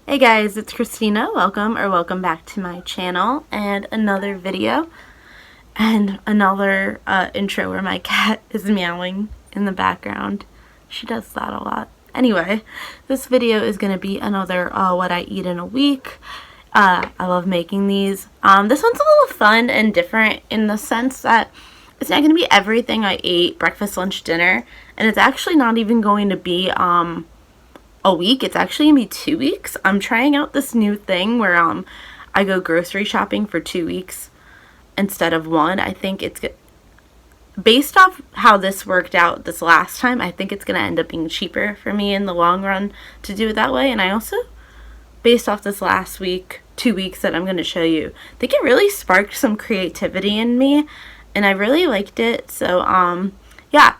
Hey guys, it's Christina. Welcome back to my channel and another video and another intro where my cat is meowing in the background. She does that a lot. Anyway, this video is going to be another what I eat in a week. I love making these. This one's a little fun and different in the sense that it's not going to be everything I ate breakfast, lunch, dinner, and it's actually not even going to be a week. It's actually gonna be 2 weeks. I'm trying out this new thing where I go grocery shopping for 2 weeks instead of one. I think it's based off how this worked out this last time. I think it's gonna end up being cheaper for me in the long run to do it that way. And I also, based off this last week, 2 weeks that I'm gonna show you, I think it really sparked some creativity in me, and I really liked it. So yeah.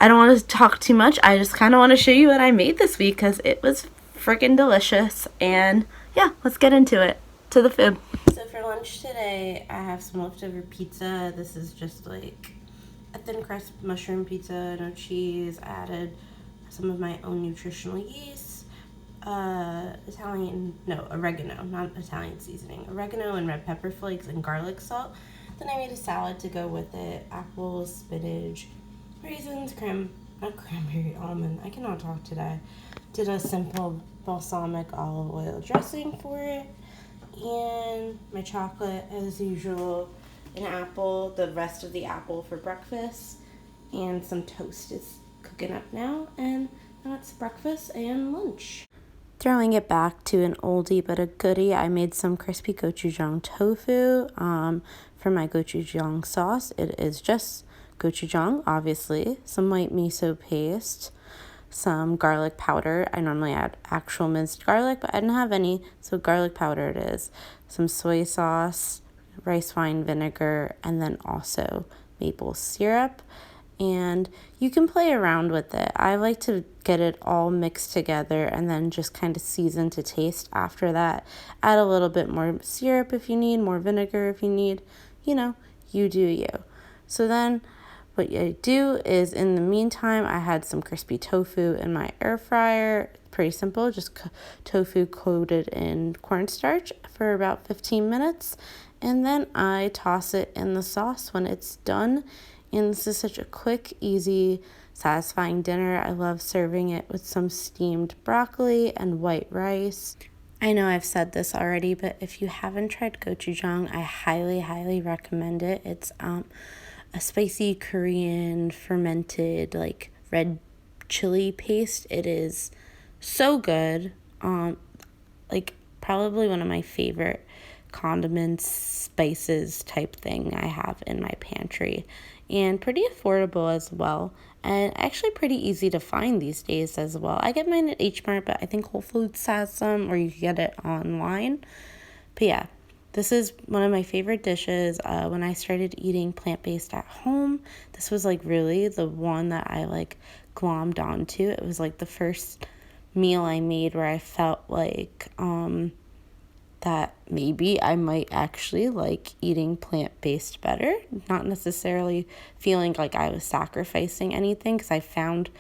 I don't want to talk too much. I just kind of want to show you what I made this week because it was freaking delicious. And yeah, let's get into it, to the food. So for lunch today, I have some leftover pizza. This is just like a thin crust mushroom pizza, no cheese. I added some of my own nutritional yeast, oregano, not Italian seasoning, oregano and red pepper flakes and garlic salt. Then I made a salad to go with it, apples, spinach, raisins, cranberry, almond. I cannot talk today. Did a simple balsamic olive oil dressing for it. And my chocolate, as usual, an apple, the rest of the apple for breakfast. And some toast is cooking up now. And that's breakfast and lunch. Throwing it back to an oldie but a goodie, I made some crispy gochujang tofu for my gochujang sauce. It is just gochujang, obviously, some white miso paste, some garlic powder. I normally add actual minced garlic, but I didn't have any, so garlic powder it is. Some soy sauce, rice wine vinegar, and then also maple syrup. And you can play around with it. I like to get it all mixed together and then just kind of season to taste after that. Add a little bit more syrup if you need, more vinegar if you need. You do you. So then what I do is, in the meantime, I had some crispy tofu in my air fryer. Pretty simple, just tofu coated in cornstarch for about 15 minutes. And then I toss it in the sauce when it's done. And this is such a quick, easy, satisfying dinner. I love serving it with some steamed broccoli and white rice. I know I've said this already, but if you haven't tried gochujang, I highly, highly recommend it. It's a spicy Korean fermented red chili paste. It is so good. Probably one of my favorite condiments, spices type thing I have in my pantry, and pretty affordable as well, and actually pretty easy to find these days as well. I get mine at H Mart, but I think Whole Foods has some, or you can get it online. But yeah, this is one of my favorite dishes. When I started eating plant-based at home, this was really the one that I glommed onto. It was the first meal I made where I felt that maybe I might actually like eating plant-based better. Not necessarily feeling like I was sacrificing anything, because I found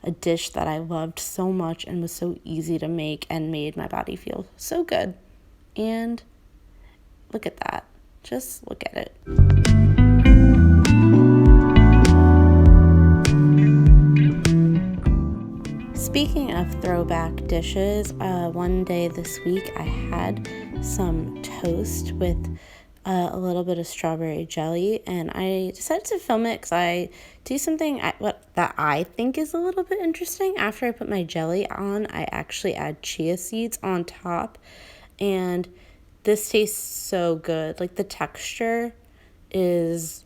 a dish that I loved so much and was so easy to make and made my body feel so good. And look at that. Just look at it. Speaking of throwback dishes, one day this week I had some toast with a little bit of strawberry jelly, and I decided to film it because I do something that I think is a little bit interesting. After I put my jelly on, I actually add chia seeds on top, and this tastes so good. The texture is,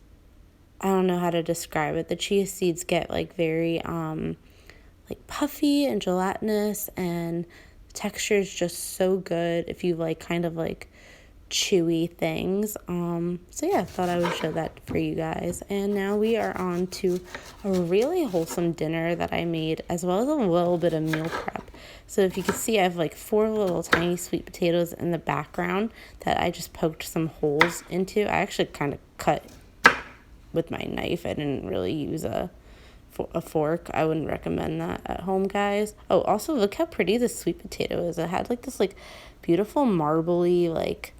I don't know how to describe it. The chia seeds get very puffy and gelatinous, and the texture is just so good if you kind of chewy things. So yeah, I thought I would show that for you guys. And now we are on to a really wholesome dinner that I made, as well as a little bit of meal prep. So if you can see, I have 4 little tiny sweet potatoes in the background that I just poked some holes into. I actually kind of cut with my knife. I didn't really use a a fork. I wouldn't recommend that at home, guys. Oh, also look how pretty this sweet potato is. It had like this like beautiful marbly like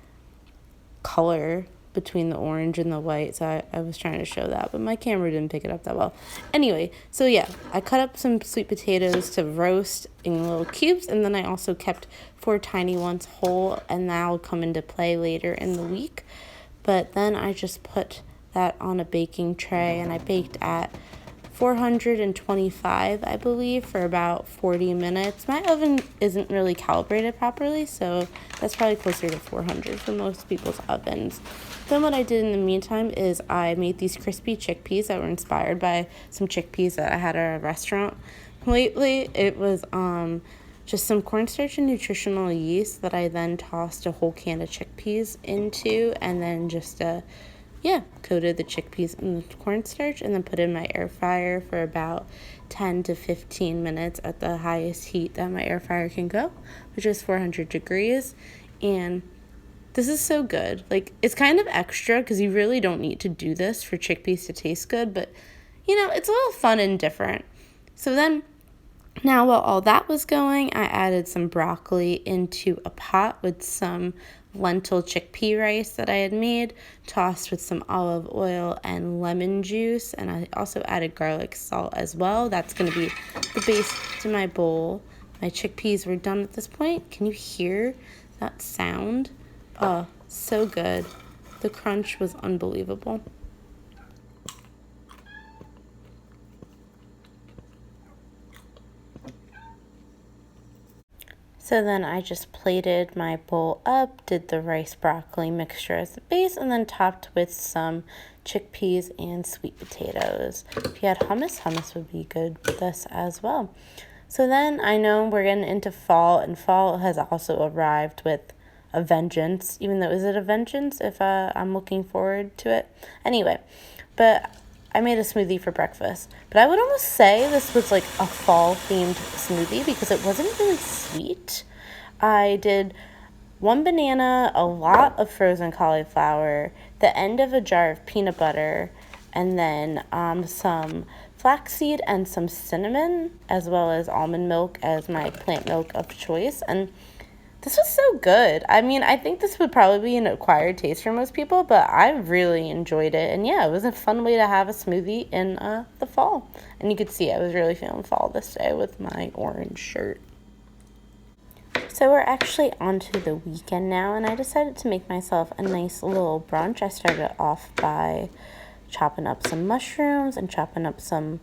color between the orange and the white, so I was trying to show that, but my camera didn't pick it up that well. Anyway, so yeah, I cut up some sweet potatoes to roast in little cubes, and then I also kept 4 tiny ones whole, and that'll come into play later in the week. But then I just put that on a baking tray, and I baked at 425, I believe, for about 40 minutes. My oven isn't really calibrated properly, so that's probably closer to 400 for most people's ovens. Then what I did in the meantime is I made these crispy chickpeas that were inspired by some chickpeas that I had at a restaurant lately. It was just some cornstarch and nutritional yeast that I then tossed a whole can of chickpeas into, and then just coated the chickpeas in the cornstarch, and then put in my air fryer for about 10 to 15 minutes at the highest heat that my air fryer can go, which is 400 degrees. And this is so good. Like, it's kind of extra because you really don't need to do this for chickpeas to taste good, but it's a little fun and different. So then, now while all that was going, I added some broccoli into a pot with some lentil chickpea rice that I had made, tossed with some olive oil and lemon juice, and I also added garlic salt as well. That's going to be the base to my bowl. My chickpeas were done at this point. Can you hear that sound? Oh, so good. The crunch was unbelievable. So then I just plated my bowl up, did the rice broccoli mixture as the base, and then topped with some chickpeas and sweet potatoes. If you had hummus, hummus would be good with this as well. So then I know we're getting into fall, and fall has also arrived with a vengeance, even though, is it a vengeance if I'm looking forward to it? Anyway, but I made a smoothie for breakfast, but I would almost say this was like a fall-themed smoothie because it wasn't really sweet. I did 1 banana, a lot of frozen cauliflower, the end of a jar of peanut butter, and then some flaxseed and some cinnamon, as well as almond milk as my plant milk of choice. And this was so good. I mean, I think this would probably be an acquired taste for most people, but I really enjoyed it. And yeah, it was a fun way to have a smoothie in the fall. And you could see I was really feeling fall this day with my orange shirt. So we're actually onto the weekend now, and I decided to make myself a nice little brunch. I started off by chopping up some mushrooms and chopping up some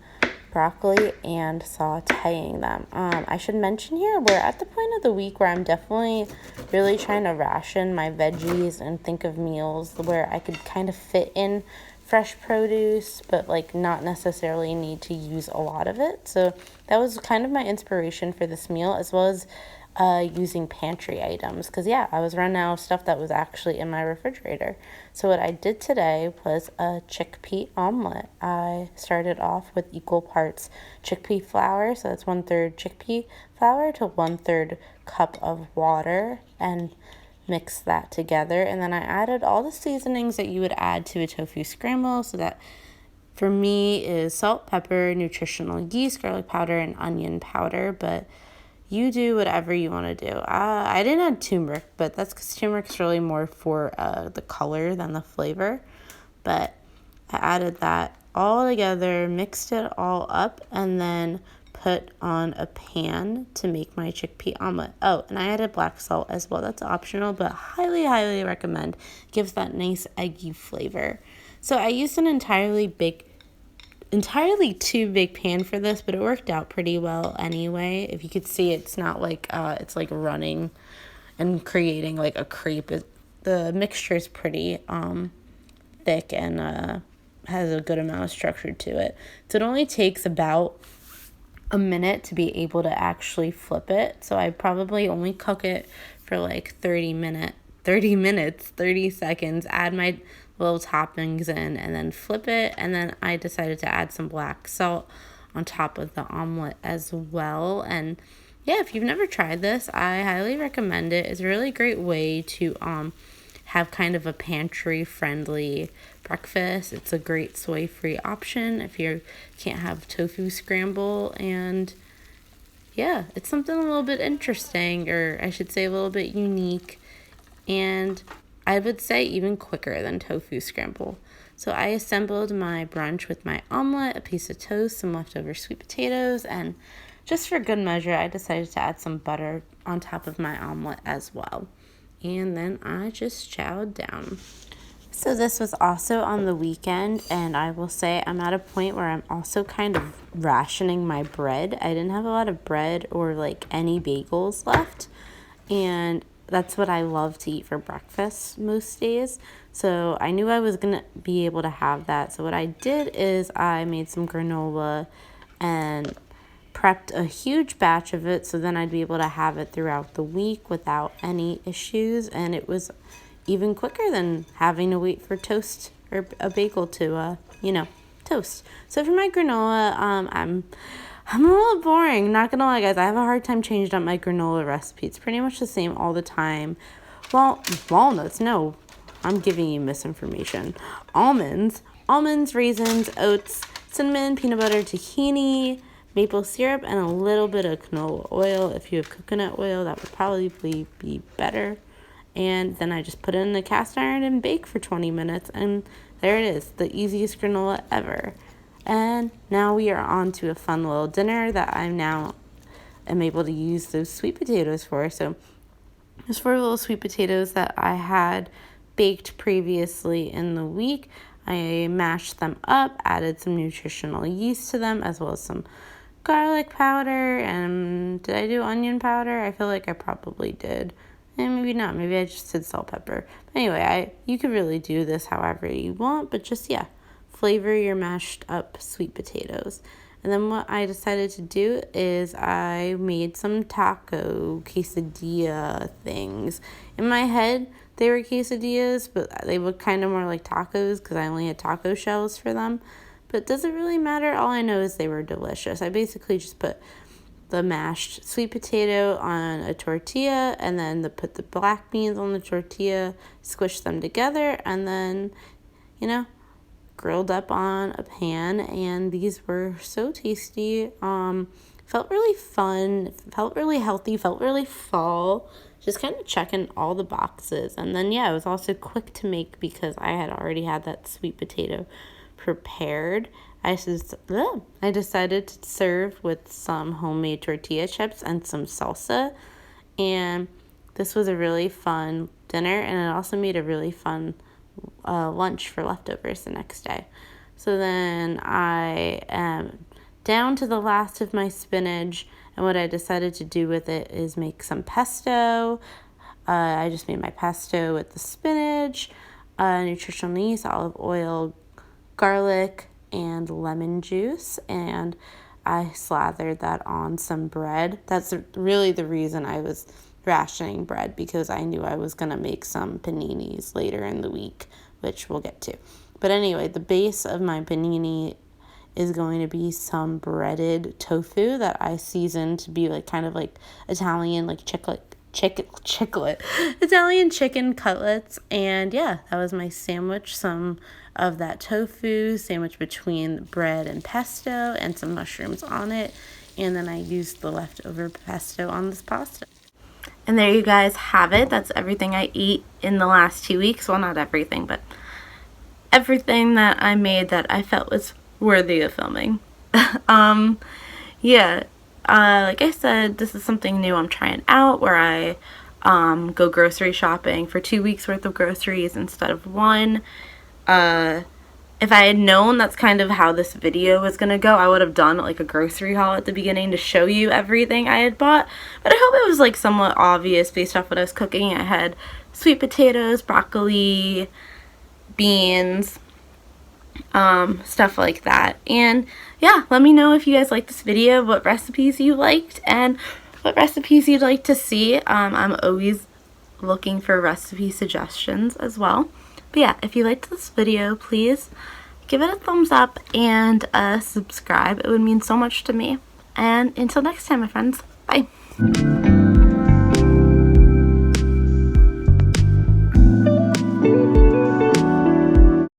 broccoli and sauteing them. I should mention here, we're at the point of the week where I'm definitely really trying to ration my veggies and think of meals where I could kind of fit in fresh produce, but like not necessarily need to use a lot of it. So that was kind of my inspiration for this meal, as well as using pantry items, because I was running out of stuff that was actually in my refrigerator. So what I did today was a chickpea omelette. I started off with equal parts chickpea flour, so that's 1/3 chickpea flour to 1/3 cup of water, and mix that together. And then I added all the seasonings that you would add to a tofu scramble. So that for me is salt, pepper, nutritional yeast, garlic powder, and onion powder, but you do whatever you want to do. I didn't add turmeric, but that's because turmeric's really more for the color than the flavor. But I added that all together, mixed it all up, and then put on a pan to make my chickpea omelet. Oh, and I added black salt as well. That's optional, but highly, highly recommend. Gives that nice eggy flavor. So I used an entirely too big pan for this, but it worked out pretty well anyway. If you could see, it's not like it's like running and creating like a crepe. The mixture is pretty thick and has a good amount of structure to it. So it only takes about a minute to be able to actually flip it. So I probably only cook it for like 30 seconds, add my little toppings in, and then flip it. And then I decided to add some black salt on top of the omelet as well. And if you've never tried this, I highly recommend it. It's a really great way to have kind of a pantry friendly breakfast. It's a great soy-free option if you can't have tofu scramble. And yeah, it's something a little bit interesting, or I should say a little bit unique, and I would say even quicker than tofu scramble. So I assembled my brunch with my omelette, a piece of toast, some leftover sweet potatoes, and just for good measure, I decided to add some butter on top of my omelette as well. And then I just chowed down. So this was also on the weekend, and I will say I'm at a point where I'm also kind of rationing my bread. I didn't have a lot of bread or like any bagels left, and that's what I love to eat for breakfast most days. So I knew I was going to be able to have that. So what I did is I made some granola and prepped a huge batch of it, so then I'd be able to have it throughout the week without any issues, and it was even quicker than having to wait for toast or a bagel to toast. So for my granola, I'm a little boring, not gonna lie, guys. I have a hard time changing up my granola recipe. It's pretty much the same all the time. Well, walnuts, no, I'm giving you misinformation. Almonds, raisins, oats, cinnamon, peanut butter, tahini, maple syrup, and a little bit of canola oil. If you have coconut oil, that would probably be better. And then I just put it in the cast iron and bake for 20 minutes. And there it is, the easiest granola ever. And now we are on to a fun little dinner that I now am able to use those sweet potatoes for. So there's 4 little sweet potatoes that I had baked previously in the week. I mashed them up, added some nutritional yeast to them, as well as some garlic powder. And did I do onion powder? I feel like I probably did. And maybe not. Maybe I just did salt, pepper. But anyway, you could really do this however you want. But just, flavor your mashed up sweet potatoes. And then what I decided to do is I made some taco quesadilla things. In my head, they were quesadillas, but they look kind of more like tacos because I only had taco shells for them. But does it really matter? All I know is they were delicious. I basically just put the mashed sweet potato on a tortilla, and then put the black beans on the tortilla, squish them together, and then, grilled up on a pan. And these were so tasty. Felt really fun, felt really healthy, felt really fall. Just kind of checking all the boxes. And then, it was also quick to make because I had already had that sweet potato prepared. I decided to serve with some homemade tortilla chips and some salsa. And this was a really fun dinner, and it also made a really fun lunch for leftovers the next day. So then I am down to the last of my spinach, and what I decided to do with it is make some pesto. I just made my pesto with the spinach, nutritional yeast, olive oil, garlic, and lemon juice, and I slathered that on some bread. That's really the reason I was rationing bread, because I knew I was going to make some paninis later in the week, which we'll get to. But anyway, the base of my panini is going to be some breaded tofu that I seasoned to be kind of like Italian, like Italian chicken cutlets. And that was my sandwich. Some of that tofu sandwich between bread and pesto, and some mushrooms on it. And then I used the leftover pesto on this pasta. And there you guys have it. That's everything I ate in the last 2 weeks. Well, not everything, but everything that I made that I felt was worthy of filming. Like I said, this is something new I'm trying out, where I go grocery shopping for 2 weeks worth of groceries instead of one. If I had known that's kind of how this video was going to go, I would have done like a grocery haul at the beginning to show you everything I had bought. But I hope it was somewhat obvious based off what I was cooking. I had sweet potatoes, broccoli, beans, stuff like that. And let me know if you guys liked this video, what recipes you liked, and what recipes you'd like to see. I'm always looking for recipe suggestions as well. But if you liked this video, please give it a thumbs up and subscribe. It would mean so much to me. And until next time, my friends, bye.